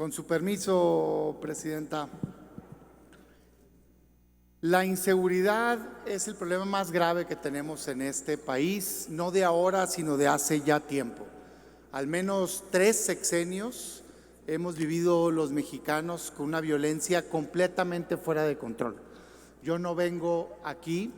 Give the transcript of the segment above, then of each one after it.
Con su permiso, Presidenta. La inseguridad es el problema más grave que tenemos en este país, no de ahora, sino de hace ya tiempo. Al menos 3 sexenios hemos vivido los mexicanos con una violencia completamente fuera de control. Yo no vengo aquí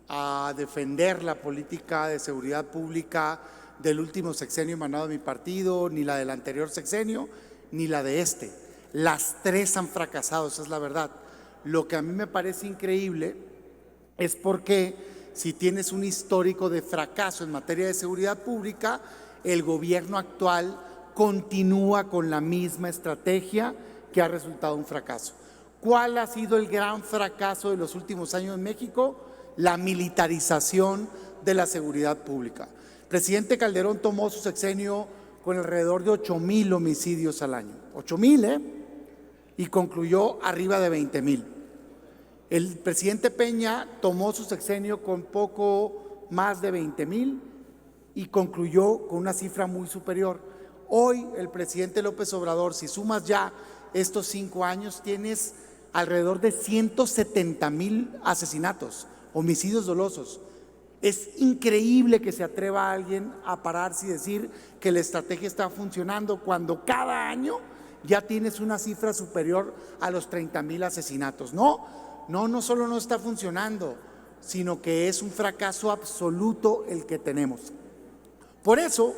a defender la política de seguridad pública del último sexenio emanado de mi partido, ni la del anterior sexenio, ni la de este. Las 3 han fracasado, esa es la verdad. Lo que a mí me parece increíble es porque si tienes un histórico de fracaso en materia de seguridad pública, el gobierno actual continúa con la misma estrategia que ha resultado un fracaso. ¿Cuál ha sido el gran fracaso de los últimos años en México? La militarización de la seguridad pública. El presidente Calderón tomó su sexenio con alrededor de 8,000 homicidios al año. 8,000, y concluyó arriba de 20,000. El presidente Peña tomó su sexenio con poco más de 20,000 y concluyó con una cifra muy superior. Hoy el presidente López Obrador, si sumas ya estos 5 años, tienes alrededor de 170,000 asesinatos, homicidios dolosos. Es increíble que se atreva alguien a pararse y decir que la estrategia está funcionando cuando cada año ya tienes una cifra superior a los 30,000 asesinatos. No solo no está funcionando, sino que es un fracaso absoluto el que tenemos. Por eso,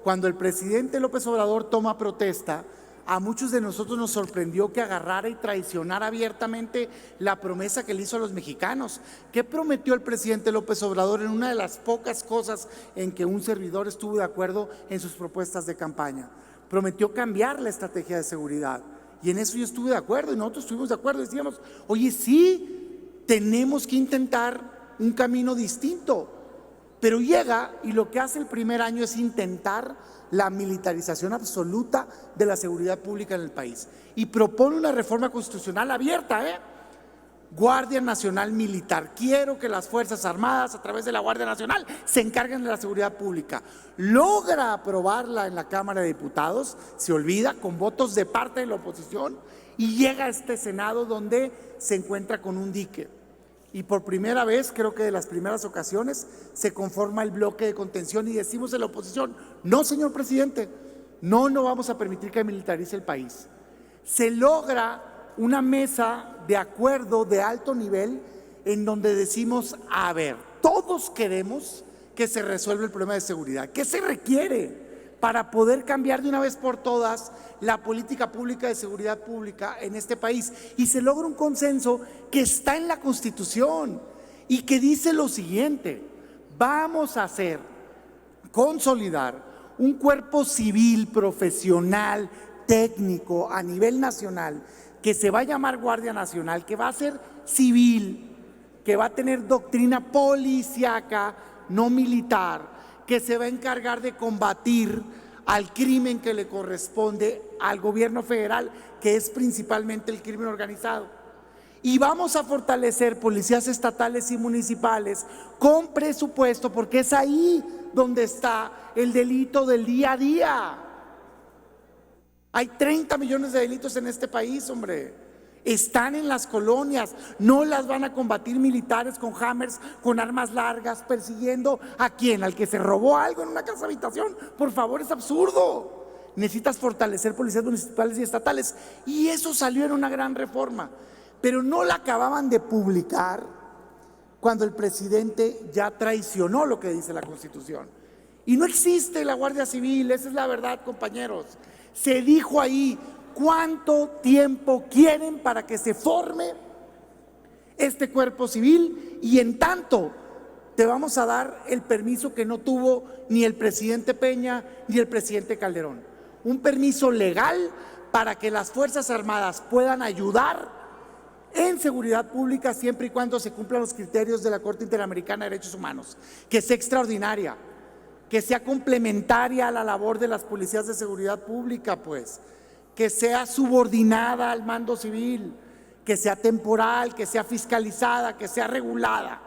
cuando el presidente López Obrador toma protesta, a muchos de nosotros nos sorprendió que agarrara y traicionara abiertamente la promesa que le hizo a los mexicanos. ¿Qué prometió el presidente López Obrador en una de las pocas cosas en que un servidor estuvo de acuerdo en sus propuestas de campaña? Prometió cambiar la estrategia de seguridad. Y en eso yo estuve de acuerdo y nosotros estuvimos de acuerdo. Decíamos, oye, sí, tenemos que intentar un camino distinto. Pero llega y lo que hace el primer año es intentar la militarización absoluta de la seguridad pública en el país. Y propone una reforma constitucional abierta, Guardia Nacional Militar. Quiero que las Fuerzas Armadas, a través de la Guardia Nacional, se encarguen de la seguridad pública. Logra aprobarla en la Cámara de Diputados, se olvida, con votos de parte de la oposición, y llega a este Senado donde se encuentra con un dique. Y por primera vez, creo que de las primeras ocasiones, se conforma el bloque de contención y decimos en la oposición, no, señor presidente, no vamos a permitir que militarice el país. Se logra una mesa de acuerdo de alto nivel en donde decimos, a ver, todos queremos que se resuelva el problema de seguridad. ¿Qué se requiere para poder cambiar de una vez por todas la política pública de seguridad pública en este país? Y se logra un consenso que está en la Constitución y que dice lo siguiente: vamos a consolidar un cuerpo civil, profesional, técnico a nivel nacional, que se va a llamar Guardia Nacional, que va a ser civil, que va a tener doctrina policíaca, no militar, que se va a encargar de combatir al crimen que le corresponde al gobierno federal, que es principalmente el crimen organizado. Y vamos a fortalecer policías estatales y municipales con presupuesto, porque es ahí donde está el delito del día a día. Hay 30 millones de delitos en este país, hombre. Están en las colonias. No las van a combatir militares con hammers, con armas largas, persiguiendo ¿a quién? ¿Al que se robó algo en una casa habitación? Por favor, es absurdo. Necesitas fortalecer policías municipales y estatales. Y eso salió en una gran reforma. Pero no la acababan de publicar cuando el presidente ya traicionó lo que dice la Constitución. Y no existe la Guardia Civil, esa es la verdad, compañeros. Se dijo ahí, ¿cuánto tiempo quieren para que se forme este cuerpo civil? Y en tanto te vamos a dar el permiso que no tuvo ni el presidente Peña ni el presidente Calderón. Un permiso legal para que las Fuerzas Armadas puedan ayudar en seguridad pública siempre y cuando se cumplan los criterios de la Corte Interamericana de Derechos Humanos. Que sea extraordinaria, que sea complementaria a la labor de las policías de seguridad pública, pues, que sea subordinada al mando civil, que sea temporal, que sea fiscalizada, que sea regulada.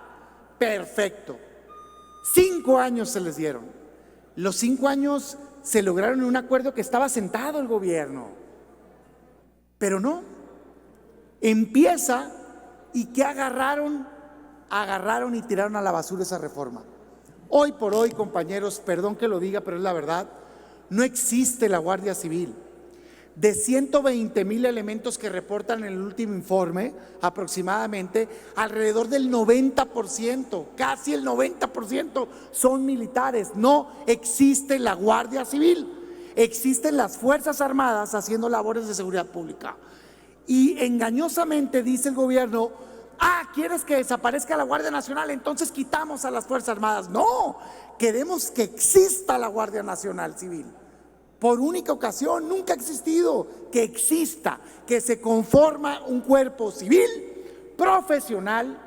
Perfecto. 5 años se les dieron. Los 5 años se lograron en un acuerdo que estaba sentado el gobierno. Pero no, empieza y ¿qué agarraron? Agarraron y tiraron a la basura esa reforma. Hoy por hoy, compañeros, perdón que lo diga, pero es la verdad, no existe la Guardia Civil. De 120,000 elementos que reportan en el último informe, aproximadamente, alrededor del 90%, casi el 90% son militares. No existe la Guardia Civil. Existen las Fuerzas Armadas haciendo labores de seguridad pública. Y engañosamente dice el gobierno: ¿quieres que desaparezca la Guardia Nacional? Entonces quitamos a las Fuerzas Armadas. No, queremos que exista la Guardia Nacional Civil. Por única ocasión, nunca ha existido, que exista, que se conforma un cuerpo civil, profesional,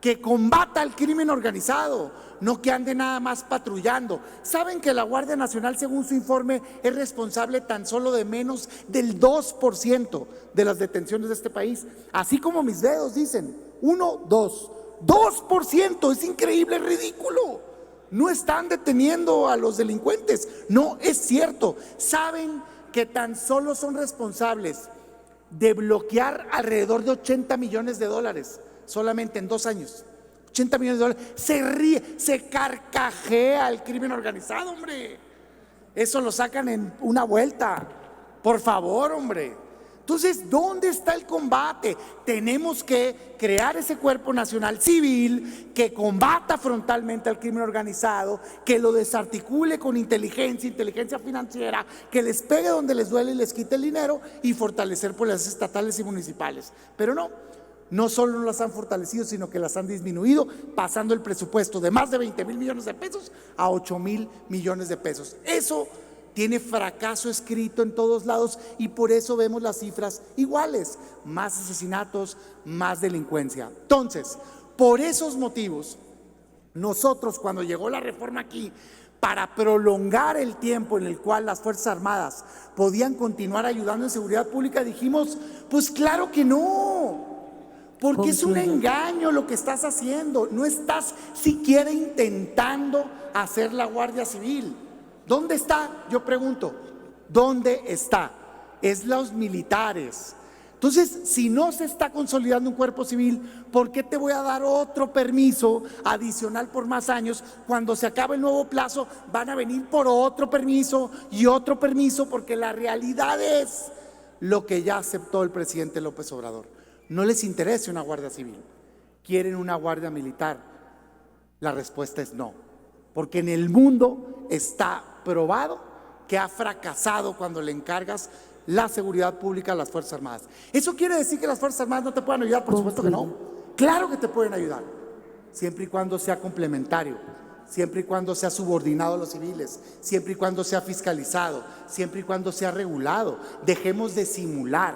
que combata el crimen organizado, no que ande nada más patrullando. ¿Saben que la Guardia Nacional, según su informe, es responsable tan solo de menos del 2% de las detenciones de este país? Así como mis dedos dicen, 1, 2, 2%, es increíble, ridículo. No están deteniendo a los delincuentes, no es cierto. ¿Saben que tan solo son responsables de bloquear alrededor de 80 millones de dólares solamente en 2 años? 80 millones de dólares. Se ríe, se carcajea el crimen organizado, hombre. Eso lo sacan en una vuelta. Por favor, hombre. Entonces, ¿dónde está el combate? Tenemos que crear ese cuerpo nacional civil que combata frontalmente al crimen organizado, que lo desarticule con inteligencia financiera, que les pegue donde les duele y les quite el dinero, y fortalecer policías estatales y municipales. Pero no solo no las han fortalecido, sino que las han disminuido, pasando el presupuesto de más de 20,000 millones de pesos a 8,000 millones de pesos. Eso tiene fracaso escrito en todos lados y por eso vemos las cifras iguales: más asesinatos, más delincuencia. Entonces, por esos motivos, nosotros, cuando llegó la reforma aquí, para prolongar el tiempo en el cual las Fuerzas Armadas podían continuar ayudando en seguridad pública, dijimos: pues claro que no, porque es un engaño lo que estás haciendo. No estás siquiera intentando hacer la Guardia Civil. ¿Dónde está? Yo pregunto, ¿dónde está? Es los militares. Entonces, si no se está consolidando un cuerpo civil, ¿por qué te voy a dar otro permiso adicional por más años? Cuando se acabe el nuevo plazo, van a venir por otro permiso y otro permiso, porque la realidad es lo que ya aceptó el presidente López Obrador. No les interesa una Guardia Civil, quieren una Guardia Militar. La respuesta es no, porque en el mundo está probado que ha fracasado cuando le encargas la seguridad pública a las Fuerzas Armadas. ¿Eso quiere decir que las Fuerzas Armadas no te puedan ayudar? Por supuesto que no. Claro que te pueden ayudar, siempre y cuando sea complementario, siempre y cuando sea subordinado a los civiles, siempre y cuando sea fiscalizado, siempre y cuando sea regulado. Dejemos de simular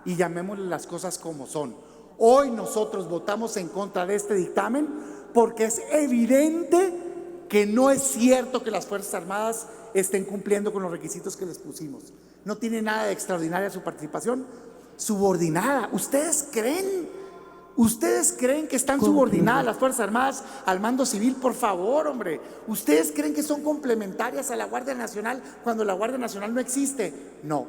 y llamémosle las cosas como son. Hoy nosotros votamos en contra de este dictamen porque es evidente que no es cierto que las Fuerzas Armadas estén cumpliendo con los requisitos que les pusimos. No tiene nada de extraordinaria su participación. Subordinada. ¿Ustedes creen que están subordinadas las Fuerzas Armadas al mando civil? Por favor, hombre. ¿Ustedes creen que son complementarias a la Guardia Nacional cuando la Guardia Nacional no existe? No.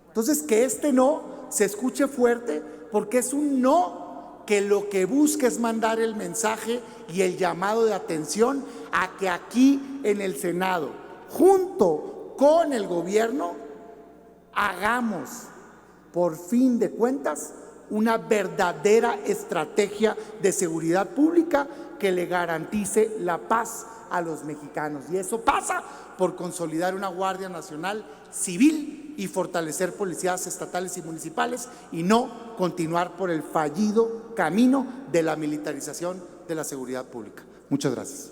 Entonces, que este no se escuche fuerte, porque es un no que lo que busca es mandar el mensaje y el llamado de atención a que aquí en el Senado, junto con el gobierno, hagamos, por fin de cuentas, una verdadera estrategia de seguridad pública que le garantice la paz a los mexicanos. Y eso pasa por consolidar una Guardia Nacional civil y fortalecer policías estatales y municipales, y no continuar por el fallido camino de la militarización de la seguridad pública. Muchas gracias.